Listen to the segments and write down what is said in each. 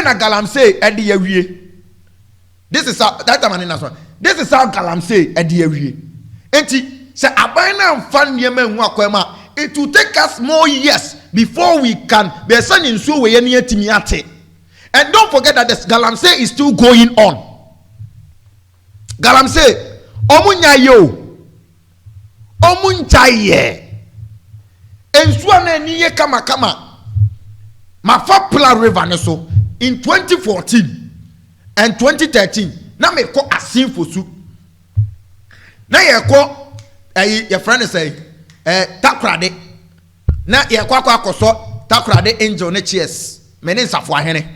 na Galamsey edi awie. This is how that time na so. This is how Galamsey edi awie. Enti se aban na mfa niema hu akwema, it will take us more years before we can be sending so we any atimi ate. And don't forget that this Galamsey is still going on. Galamsey omunya yo omunchaye ensuo na niye kama Mafapla River ne so in 2014 and 2013 na me ko asin fosu na ye ko your friend say takrade na ye kwa akoso takrade angel ne cheers me ne nsafo ahene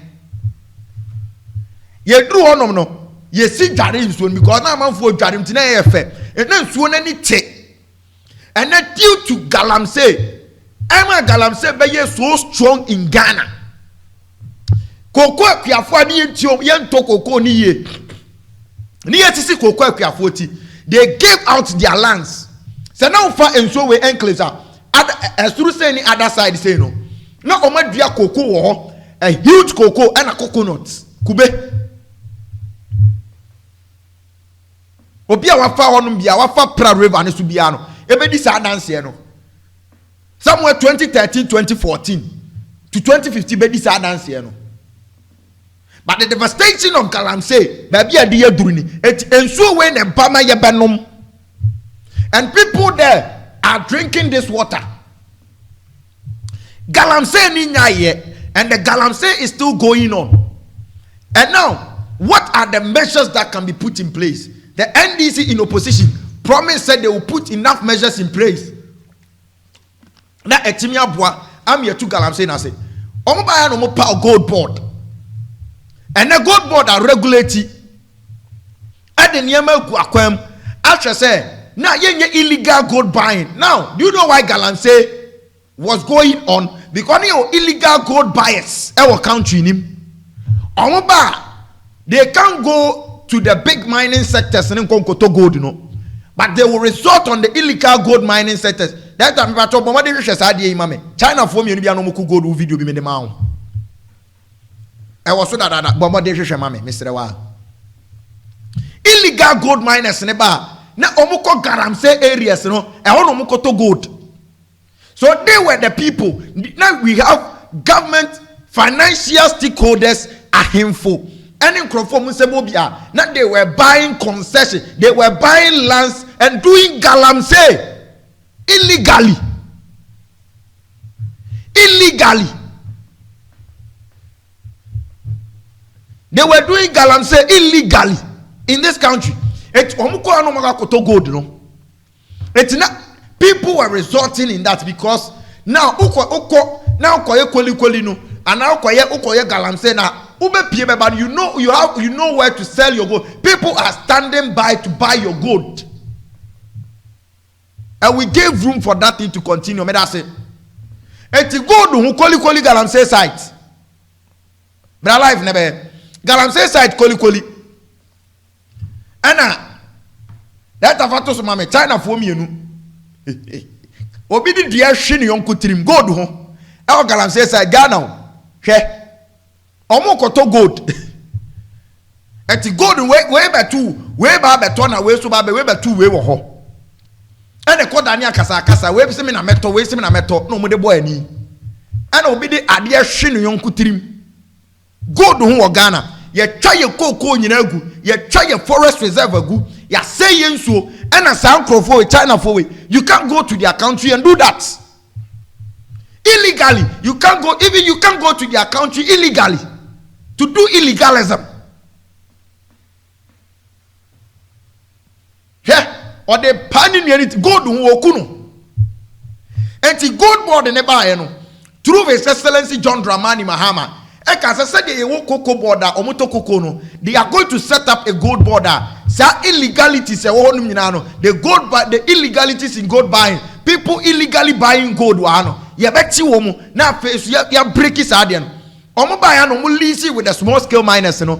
ye duru honom no ye si dware nsuo because na amanfo dware mti na ye fe na nsuo na ni te and then due to Galamsey Galamsey be so strong in Ghana koko akuafo ani entio yento koko ni ye tisi koko akuafo ti they gave out their lands so now for enso we enclaves as through say ni other side say no na omadua koko wo a huge cocoa and a coconut kube obi a wafa honum bia wafa pra river ne so bia no ebedi sa dance no somewhere 2013 2014 to 2015 bedi sa dance no. But the devastation of Galamsey, baby idea duruni, it ensuo we ne bama ye benom. And people there are drinking this water. Galamsey ni nyaye, and the Galamsey is still going on. And now, what are the measures that can be put in place? The NDC in opposition promised said they will put enough measures in place. Na etimia boa, am here to Galamsey na say, omo ba ya no mo pa gold board. And the gold board are regulated. And the Niema Guaquem, after say, now you're illegal gold buying. Now, do you know why Galamsey was going on? Because you illegal gold buyers, our country, they can't go to the big mining sectors and to gold, you know. But they will resort on the illegal gold mining sectors. That time, I told Mama, China for me, no gold video be made the mount. I was so that Bomba de Mame, Mr. Wa. Illegal gold miners neba na omuko Galamsey areas no e hono omuko to gold. So they were the people. Now we have government financial stakeholders ahemfo. Any crofo musebobia na they were buying concession, they were buying lands and doing Galamsey illegally. They were doing Galamsey illegally in this country. People were resorting in that because now now and now Galamsey now but you know where to sell your gold. People are standing by to buy your gold, and we gave room for that thing to continue. May I say, it's gold who koli Galamsey site. But life never. Galamsey side koli. Ana that afato so mama China for me nu. Obi di dia hwe ne yonko trim gold ho. E o Galamsey side Ghana ho. Hwe. Omo koto gold. Eti gold we betu, we ba beto na we so ba be we betu we wo ho. Ene ko dani akasa we se me na meto we se me na meto no mo de boy ani. Ana obi di ade hwe ne yonko trim. Gold ho wo Ghana. Ye twa ye koko nyina agu, ye twa ye forest reserve agu, ya say ye nsuo, and a sound for China for way. You can't go to their country and do that. Illegally, you can't go to their country illegally to do illegalism. Yeah, or they panning it gold who okuno. And the gold board in no through His Excellency John Dramani Mahama. They are going to set up a gold border. Illegalities, the illegalities in gold buying. People illegally buying gold. You bet you now face you break his audience. Lease with the small scale miners, and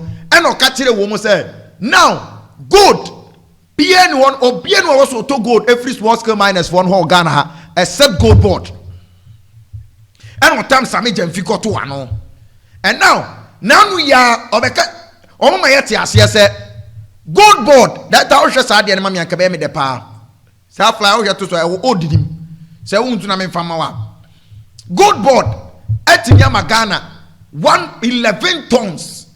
catch the woman say now gold. BN1 or BN1 also to gold every small scale miners for one whole Ghana except gold board. And what time Sami Jemfiko to one. And now, now we are obeka omo ma yete ase se gold board that I was sad and mammy and cabemi de pa. South fly out to so old him. Say won't na me fama. Gold board at Ghana 11 tons.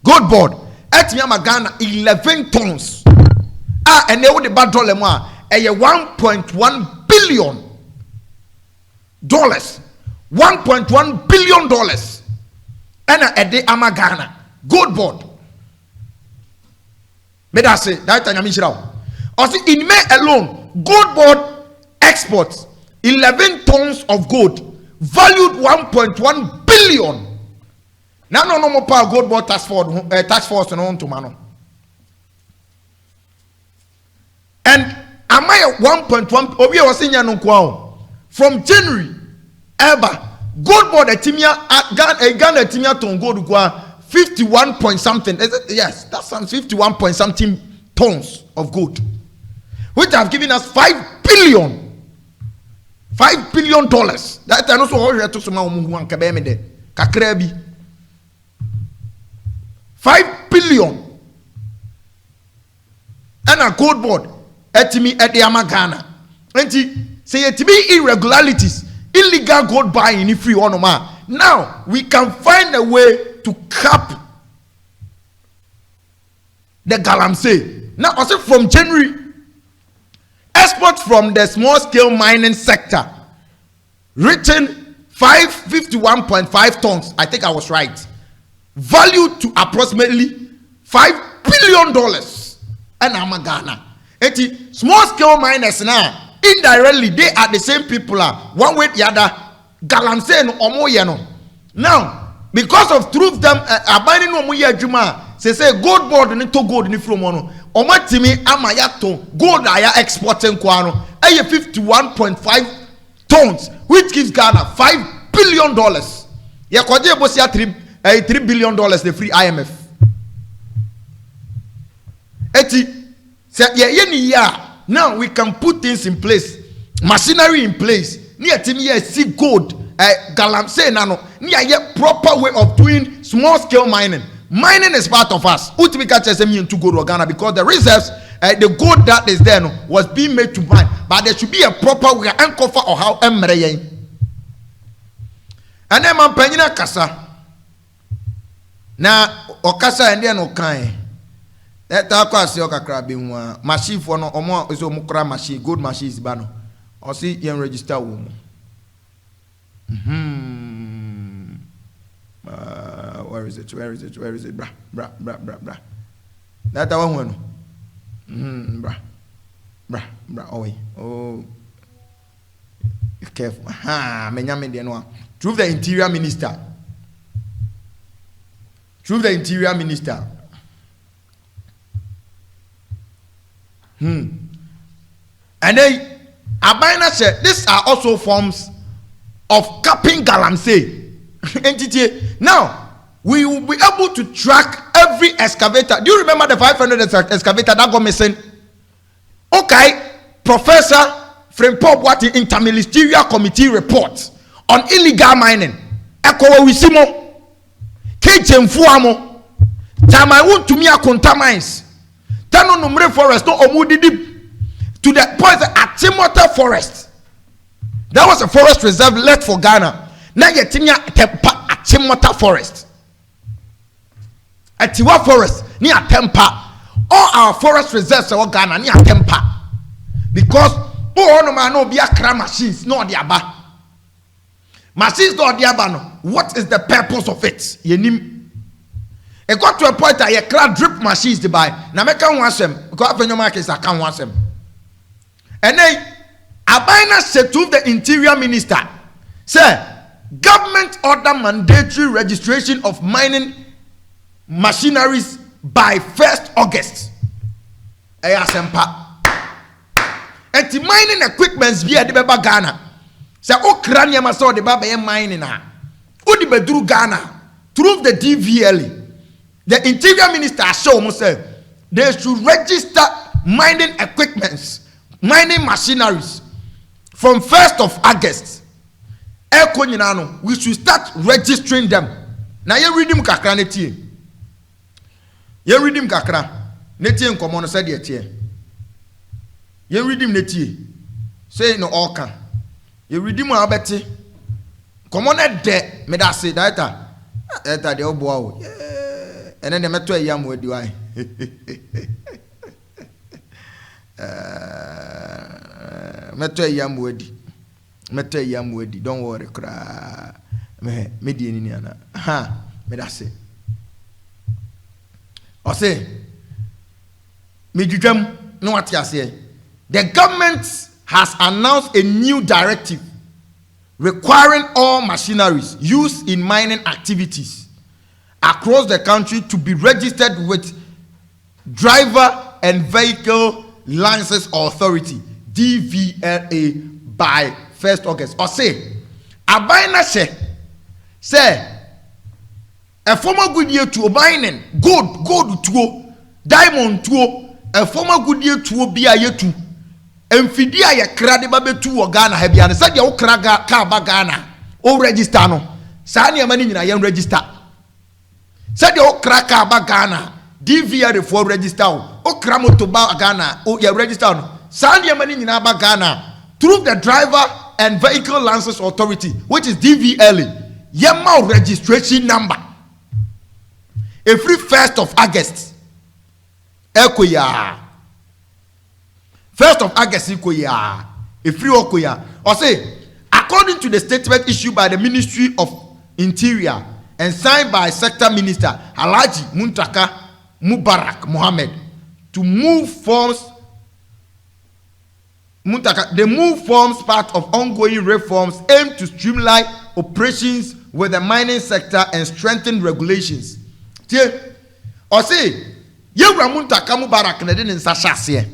Gold board at Ghana 11 tons. Ah, and they would the bad dollar more. A $1.1 billion. $1.1 billion. And a day Ghana. Gold board. But I say that time also in May alone, gold board exports 11 tons of gold, valued 1.1 billion. Now no more power gold board task force on to mano. And am I 1.1? Obi was in Yanukwao from January ever gold board a Ghana timia ton gold 51 point something. Yes, that sounds 51 point something tons of gold, which have given us $5 billion. $5 billion. That I also hold to some one kabeme de kakrebi. $5 billion. And a gold board etimi at the Ghana. And say it be irregularities, illegal gold buying in free on ma. Now we can find a way to cap the Galamsey. Now also from January, exports from the small scale mining sector written 551.5 tons. I think I was right. Valued to approximately $5 billion. And I'm a Ghana. Small scale miners now, indirectly, they are the same people. One way or the other, Galamsey no omo. Now, because of truth them abiding no muya juma, say gold board ni to gold ni from one. Omatimi amayato gold aya exporting kwano. 51.5 tons, which gives Ghana $5 billion. Ya kwaje bosia $3 billion the free IMF. Now we can put things in place, machinery in place. Near timi see gold, Galamsey nano. Near proper way of doing small scale mining. Mining is part of us. Utimika chesemi into gold or Ghana because the reserves, the gold that is there was being made to mine, but there should be a proper way and cover or how emre. And then man penina kasa. Na okasa and then okay. That was your crabby machine for no more is a mukra machine, good machines bano. Or see you register woman. Where is it? Where is it? Where is it? Bra. That one. Bra. Oh, careful. Through the interior minister. And then Abina said these are also forms of capping Galamsey entity. Now we will be able to track every excavator. Do you remember the 500 excavator that got missing? Okay, Professor Frempop what the Interministerial Committee report on illegal mining. Ekowo wisimo kechemfuamo tama won to me akonta mines. Tano numre forest no omudidi to the point at Timothy Forest. That was a forest reserve left for Ghana. Now you tinya tempa at Timothy Forest. At Tiwa Forest near Tempa. All our forest reserves are Ghana near Tempa. Because no man no be a cram machines no the aba. Machines no the aba no. What is the purpose of it? Yenim. It got to a point that you can't drip machines to buy. Now I can't want them because when your markets I can't want them. And then Abina said to the interior minister, "Sir, government order mandatory registration of mining machineries by 1st August." And the mining equipments via the Baba Ghana. Say, "Oh, cranium saw the Baba mining now. Oh, the Bedru Ghana through the DVL." The interior minister showed said they should register mining equipments, mining machineries from 1st of August. We should start registering them. na ye redeem kakra netie ye redeem kakra netie nkomo no said ye tie ye redeem netie say no all can ye redeem abete komo na de me da say data de obo awo ene ne meto ayam wadi wai meto ayam wadi don't worry kra me di ni ana ha me da say o say me dwudwam no what ya say the government has announced a new directive requiring all machineries used in mining activities across the country to be registered with Driver and Vehicle License Authority DVLA by 1st August. Or say, Abaina say, a former good year to mining gold to diamond to a former good year to be a year to Emfidia ya krade babe tu o Ghana ha bia ne said ya wo kraga ka ba Ghana o register no sa ne ma ni nyina ya register said ya wo kraga ba Ghana DVR for register o kra moto ba Ghana o ya register no sa ne ma ni nyina ba Ghana through the Driver and Vehicle License Authority, which is DVLA. Yema registration number every 1st of August ekoya 1st of August ikoya every okoya. Or say, according to the statement issued by the Ministry of Interior and signed by Sector Minister Alhaji Muntaka Mubarak Mohammed, to move forms the move forms part of ongoing reforms aimed to streamline operations with the mining sector and strengthen regulations. Or say, Yewra Muntaka Mubarak na den nsa hyase.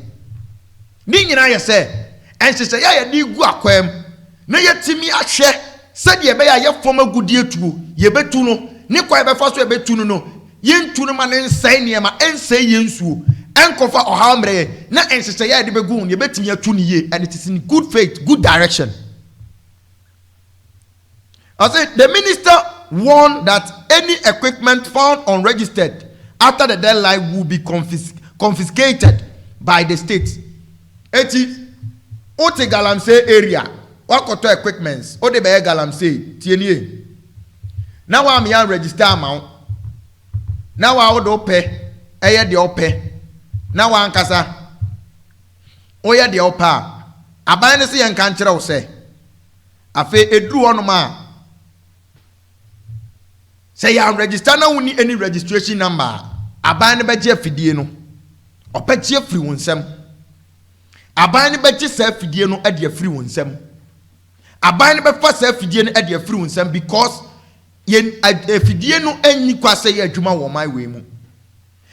Ni nyina ye se enhyehyɛ ya di gu akwam na yetimi ahwɛ sɛ de be ya ye fom agudie tuo ye betu no ne kwai be fa so ye betu no yentu no ma ne nsai niema ensai yensuo enkofa oha mre na enhyehyɛ ya de be gu ye betimi atu ne ye, and it is in good faith, good direction. I said the minister warned that any equipment found unregistered after the deadline will be confiscated by the state. Eti ote Galamsey area wakoto equipments ode be Galamsey tienie na wa me register amount na wa odo pe eye de ope na wa ankasa oye de opa aban ne se yen kan kire wo se afi edu onoma say ya register na woni any registration number aban ne be je afidie no opachie free wonsem aban ne bechi sa afidie no ade afiri wonsem aban ne befa sa afidie no ade afiri wonsem because yen afidie no anyi kwase ye adwuma wo my way mu.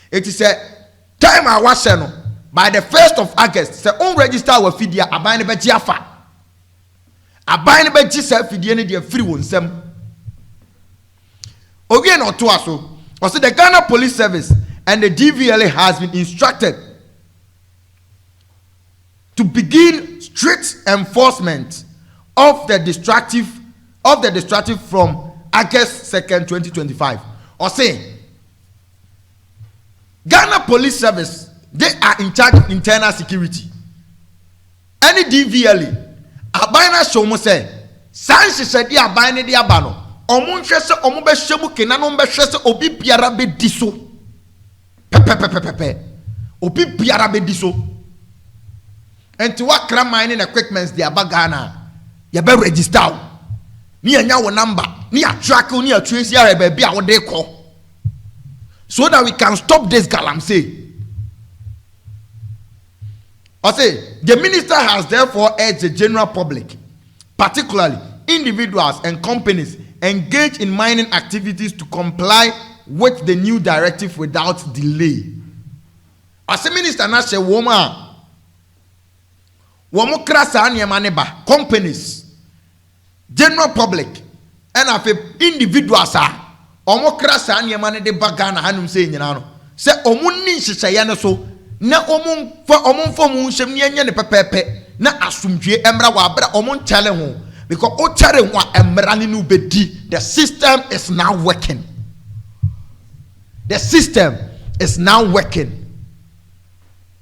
It is a time I was no by the 1st of August say on register wa afidie aban ne bechi afa aban ne bechi sa afidie no de afiri wonsem ogie no to aso. Also the Ghana Police Service and the DVLA has been instructed to begin strict enforcement of the destructive from August 2nd, 2025. Or say, Ghana Police Service, they are in charge of internal security. Any DVLA, abana show mo say, sanshi said dia abana dia bano. Omun hwese omu be hwemu kenano be hwese obi biara be diso. Pepe. Obi biara be diso. And to what crime mining equipments they are Ghana, you better register. Ni anya wo number, ni a track, ni a trace ya baby a they call. So that we can stop this Galamsey. I say the minister has therefore urged the general public, particularly individuals and companies engaged in mining activities, to comply with the new directive without delay. As a minister na she woman womo krasa niema ne ba companies, general public, and afi individuals are omo krasa niema ne de ba Ghana hanum se nyina no se omo ni nhyehyeye ne so na omo mfo mu nshem ne anya ne pepepe na asumdwe emra wa abra omo nchale ho, because o chare ho emra ne no bedi. The system is now working. the system is now working.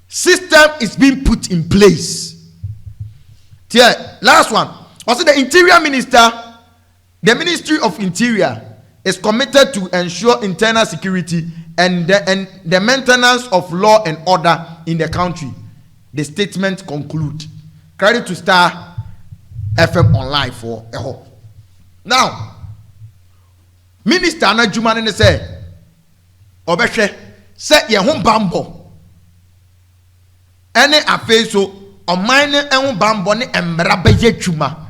System is being put in place. Yeah, last one. Also, the Interior Minister, the Ministry of Interior is committed to ensure internal security and the maintenance of law and order in the country. The statement conclude. Credit to Star FM Online for a whole. Now, Minister Anajuman say, Obeshe, set your home bambo. Any affair so, or mine and bambo ne embrabe juma.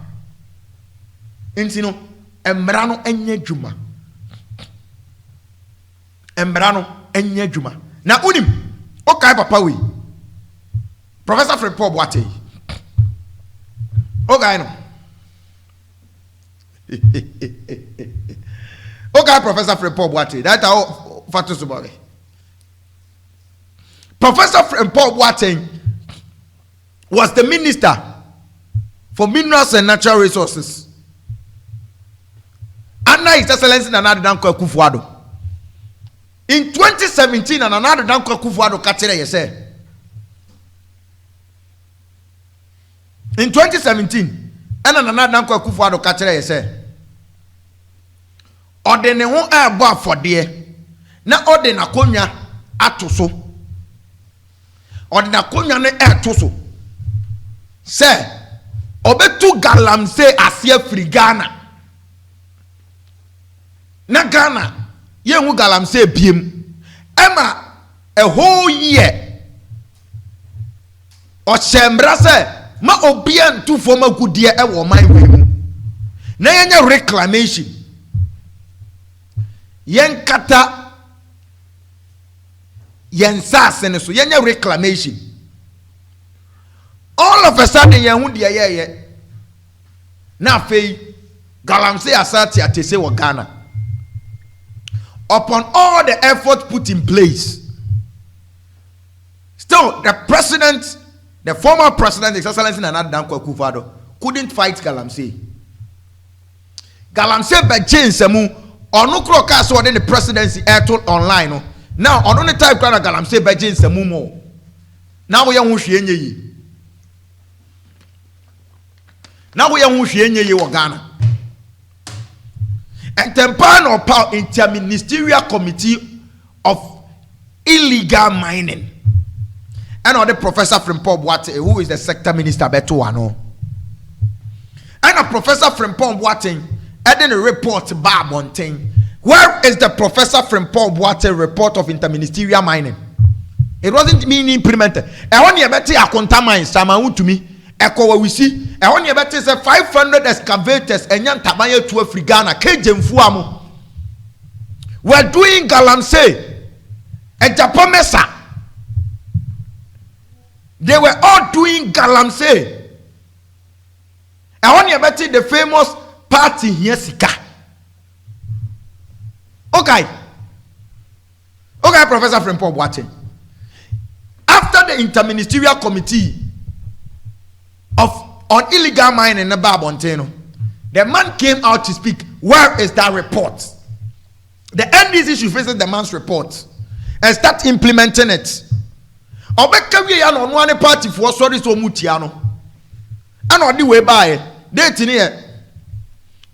Intino, embrano enye juma. Embrano enye juma. Na unim, okay papa we. Professor Fred Paul Boate. Okay, no. Okay, Professor Fred Paul Boate. That's how Fatus about it. Professor Fred Paul Boate was the minister for minerals and natural resources. Anna His Excellency Nana Dankwa Akufo-Addo. In 2017, Nana Dankwa Akufo-Addo Katire yese. In 2017, Nana Dankwa Akufo-Addo Katire yese. Ode ne ho abo afode na ode na konya atoso. Ode na konya ne atoso. Se obetu Galamsey asia firi Ghana. Na Ghana ye hu Galamsey biem. Ema a whole year. O chembra se ma obia ntu foma gudie e wo man we mu. Na yenye reclamation. Yen kata yen sasene so yenye reclamation. All of a sudden yen hu de ye na fei Galamsey asati atese wo Ghana. Upon all the effort put in place, still the president, the former president, His Excellency Nana Dankwa Akufo-Addo, couldn't fight Galamsey. Galamsey beje nsemu onu kroka so the presidency airtold online. Now on the type kana Galamsey beje nsemu mo. Now we yan hu hwe enye yi. Now we yan hu hwe enye yi wo Ghana. And Tempan or Power Interministerial Committee of Illegal Mining. And other Professor from Paul Boate, who is the sector minister, Beto Ano. And a Professor from Paul Boate, adding a report Bob Montaigne. Where is the Professor from Paul Boate report of interministerial mining? It wasn't being implemented. I want you better a contaminant, Sama to me. Echo we see. I want you better say 500 excavators and yan tabaya to Afrigana, Kejemfuamo. We're doing Galamsey, a Japamesa. They were all doing Galamsey. I want you better the famous party Yesika. Okay. Okay, Professor Frempong Boate. After the interministerial committee on illegal mining in the Babonteno, the man came out to speak. Where is that report? The NDC should visit the man's report and start implementing it. Obekawi ya no one party for sorry so mutiano. And on the way by date here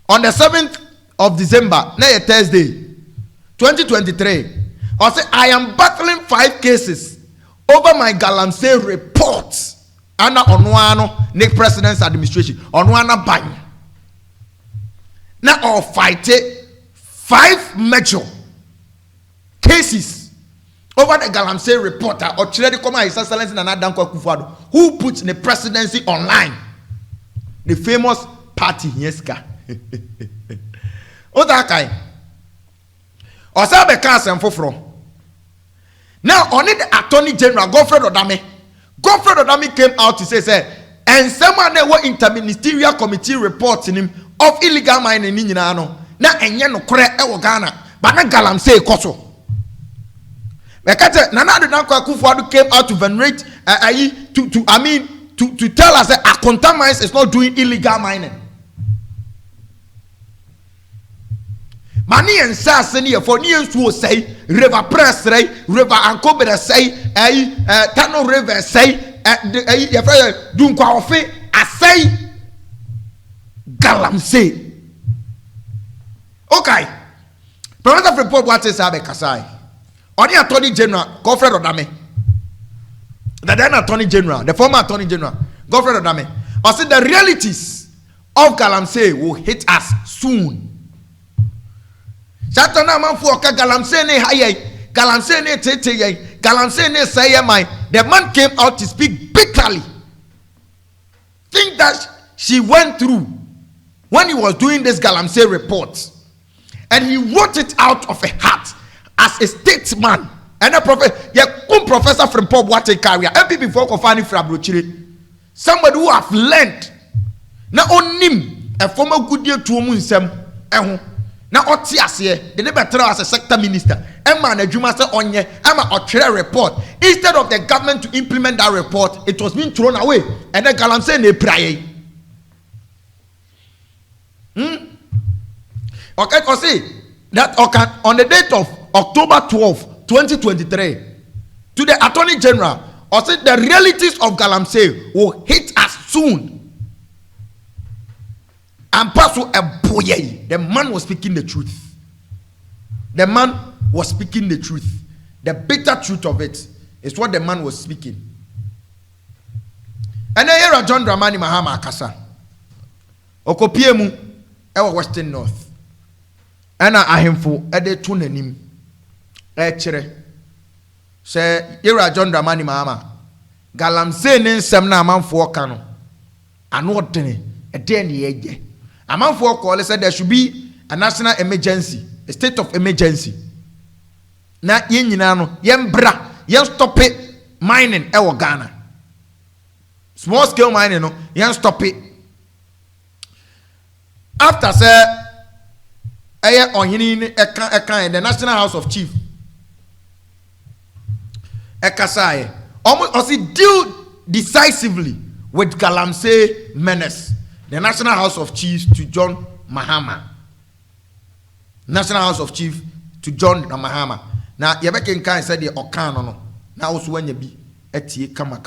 on the 7th of December, na Thursday, 2023. I say I am battling 5 cases over my Galamsey report. Ana onwano Nick President's administration onwana ban na all fight 5 major cases over the Galamsey reporter or Chiredi Koma His Excellency Nana Dankwa Akufo-Addo, who put the presidency online, the famous party Yeska. Otakai Osabe Kasem Fofro. Now only the Attorney General Godfred Odame came out to say, and someone there were interministerial committee reporting him of illegal mining in Yinano. Now, and yen no correct Ghana, but not Galamsey Koso. Because Nana Dankwa Akufo-Addo came out to venerate, to tell us that Akonta Mines is not doing illegal mining. Mani and Sassani for nears will say, River Press, River Ankobera say, Tano River say, Dunkwafe, I say, Galamsey. Okay. Professor report what is Abe Kasai. On the Attorney General, Godfrey Odame. The then Attorney General, the former Attorney General, Godfrey Odame. I said the realities of Galamsey will hit us soon. Satana man for Galamsey ne haye, Galamsey ne tete, Galamsey ne say my. The man came out to speak bitterly. Think that she went through when he was doing this Galamsey report, and he wrote it out of a heart as a statesman and a professor from Pop Water Carrier. MP before Kofani Frabrochire, somebody who have learned na onim a former good year to Munsem na otiasie the never as a sector minister. Emma na Jumasa Onye, Emma or report. Instead of the government to implement that report, it was being thrown away. And then Galamsey ne praye. Okay, I see that on the date of October 12, 2023, to the Attorney General, I said the realities of Galamsey will hit us soon. And Pastor Eboye, the man was speaking the truth. The man was speaking the truth. The bitter truth of it is what the man was speaking. And then here John Dramani Mahama Akasa. Okopiemu, ewa Western North. Ena ahemfo ede tu nanim chere se Ira John Dramani Mahama Galamsey ne nsem na amanfo ka no ano odene ede ne yeje amanfo call said there should be a national emergency, a state of emergency. Na yen nyina no yembra yen stop it mining ewo Ghana, small scale mining no yen stop it. After say on the National House of Chief Ekasaye almost deal decisively with Galamsey menace. The National House of Chiefs to John Mahama. National House of Chief to John Mahama. Now Yebeke Nkai said the Okano no. Now also when you be eti kama.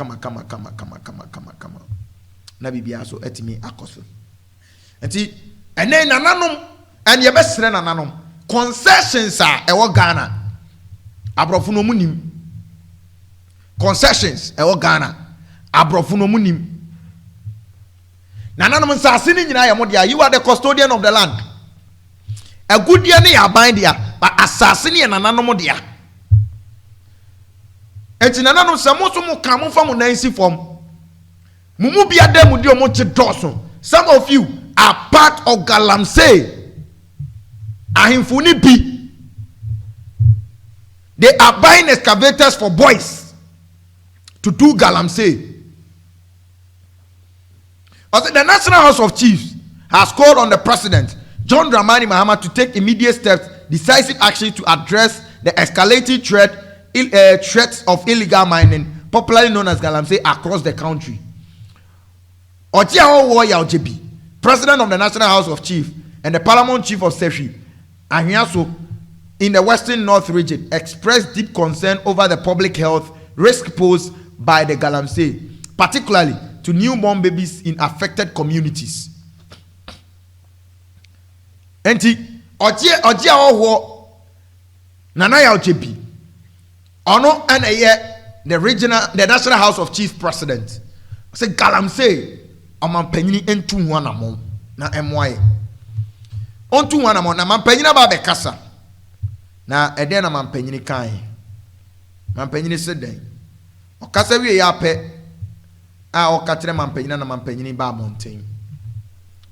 Na bibia so etimi akoso. Enti ene nananom and ye best friend nanom concessions are ewo Ghana abrofo no munim concessions ewo Ghana abrofo no munim nananom nsase ni nyina ye mo dia. You are the custodian of the land. A good dia ne ya ban dia, but asase ne nananom dia. Enti nananom samo so mo kan mo fa mo nansi fom mumu bia dem di omo che doso. Some of you are part of Galamsey. Ahimfuni bi. They are buying excavators for boys to do Galamsey. Also, the National House of Chiefs has called on the President, John Dramani Mahama, to take immediate steps, decisive action to address the escalating threats of illegal mining, popularly known as Galamsey, across the country. Otiaho Woya Ojebi, President of the National House of Chiefs and the Paramount Chief of Sefi, Ahiaso, in the Western North region, expressed deep concern over the public health risk posed by the Galamsey, particularly to newborn babies in affected communities. Enti oje owo Nanaya Ojebi ono the National House of Chiefs President say Galamsey amampanyini entu ho anamon na MY ontu ho anamon na mampanyina ba be kasa na eden na mampanyini kan mampanyini se den o kasa wie ya pe a o katere mampanyina na mampanyini ba mountain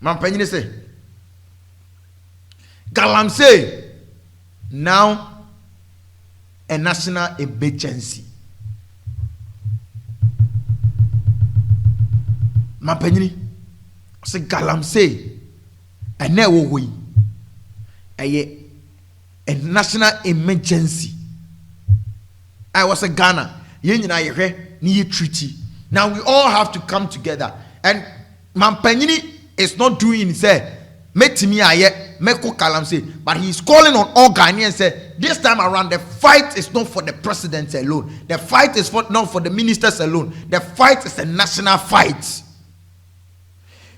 mampanyini se Galamsey now a national emergency. Mampanyini se Galamsey ene wo hoyi a national emergency. I was a Ghana yen nyina yehwe ni ye treaty. Now we all have to come together, and mampanyini is not doing say metimi aye Meko Galamsey, but he is calling on all Ghanaians. Say this time around, the fight is not for the president alone. The fight is not for the ministers alone. The fight is a national fight.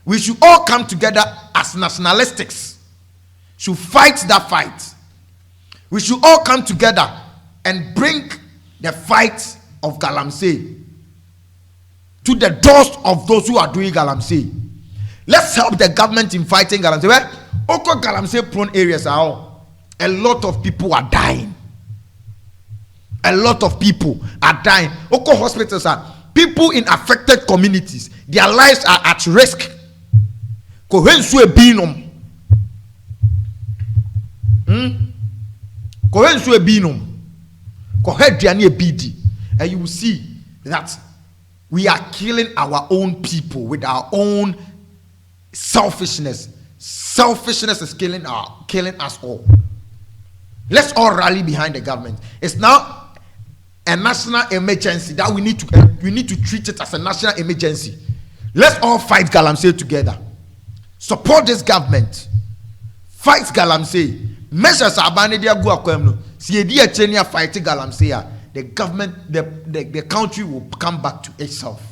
We should all come together as nationalistics to fight that fight. We should all come together and bring the fight of Galamsey to the doors of those who are doing Galamsey. Let's help the government in fighting Galamsey. Well, Oko Galamsey prone areas are all. A lot of people are dying. A lot of people are dying. Oko hospitals are people in affected communities. Their lives are at risk. Kohensu ebinum. Kohensu ebinum. Kohediani ebidi. And you will see that we are killing our own people with our own selfishness. Selfishness is killing us all. Let's all rally behind the government. It's now a national emergency that we need to treat it as a national emergency. Let's all fight Galamsey together. Support this government. Fight Galamsey. Measures are banned. They go akwemno. Si edi echenia fight Galamsey. The government, the country will come back to itself.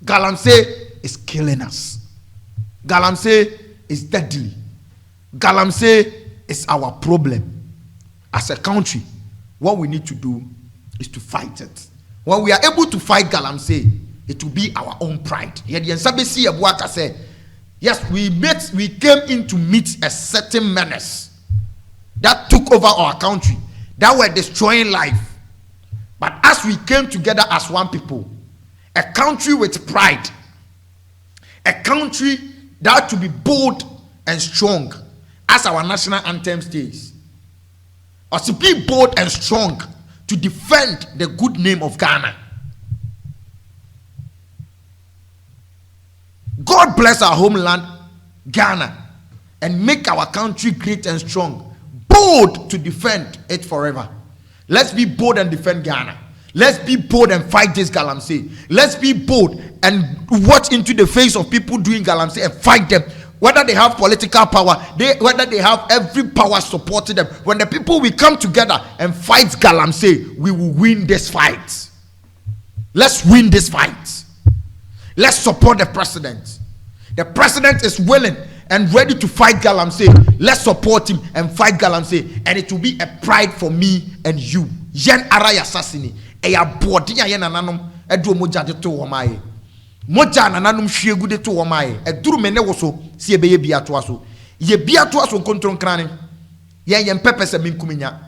Galamsey is killing us. Galamsey is deadly. Galamsey is our problem. As a country, what we need to do is to fight it. When we are able to fight Galamsey, it will be our own pride. Yes, we came in to meet a certain menace that took over our country, that were destroying life. But as we came together as one people, a country with pride, a country that to be bold and strong, as our national anthem states, or to be bold and strong to defend the good name of Ghana. God bless our homeland, Ghana, and make our country great and strong, bold to defend it forever. Let's be bold and defend Ghana. Let's be bold and fight this Galamsey. Let's be bold and watch into the face of people doing Galamsey and fight them. Whether they have political power, whether they have every power supporting them. When the people will come together and fight Galamsey, we will win this fight. Let's win this fight. Let's support the president. The president is willing and ready to fight Galamsey. Let's support him and fight Galamsey, and it will be a pride for me and you. Yen araya assassini. Eya body ya yen ananom edu moja de to womaye. Moja nananum hwiegu de to womaye. Eduru mene woso si ebeye bia to aso. Ye bia to aso kontron krane. Yen pepe se minkuminya.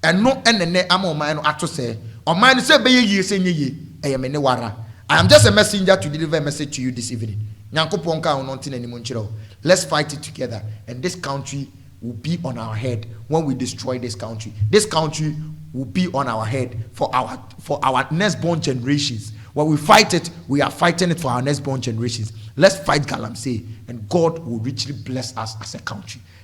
Eno enene ama oman no ato se. Oman se beye yie se nyeye. Eye mene wara. I am just a messenger to deliver a message to you this evening. Nyankopon ka ononti na nimu nchiro. Let's fight it together, and this country will be on our head when we destroy this country. This country will be on our head for our next born generations. When we fight it, we are fighting it for our next born generations. Let's fight Galamsey, and God will richly bless us as a country.